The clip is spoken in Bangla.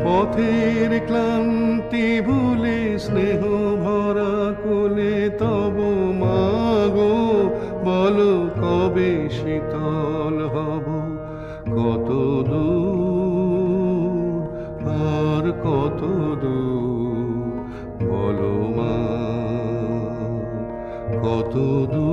পথের ক্লান্তি ভুলে স্নেহ ভরা কোলে তব মাগো বলো কবে শীতল হব কত দূর আর কত দূর বলো মা কত দূর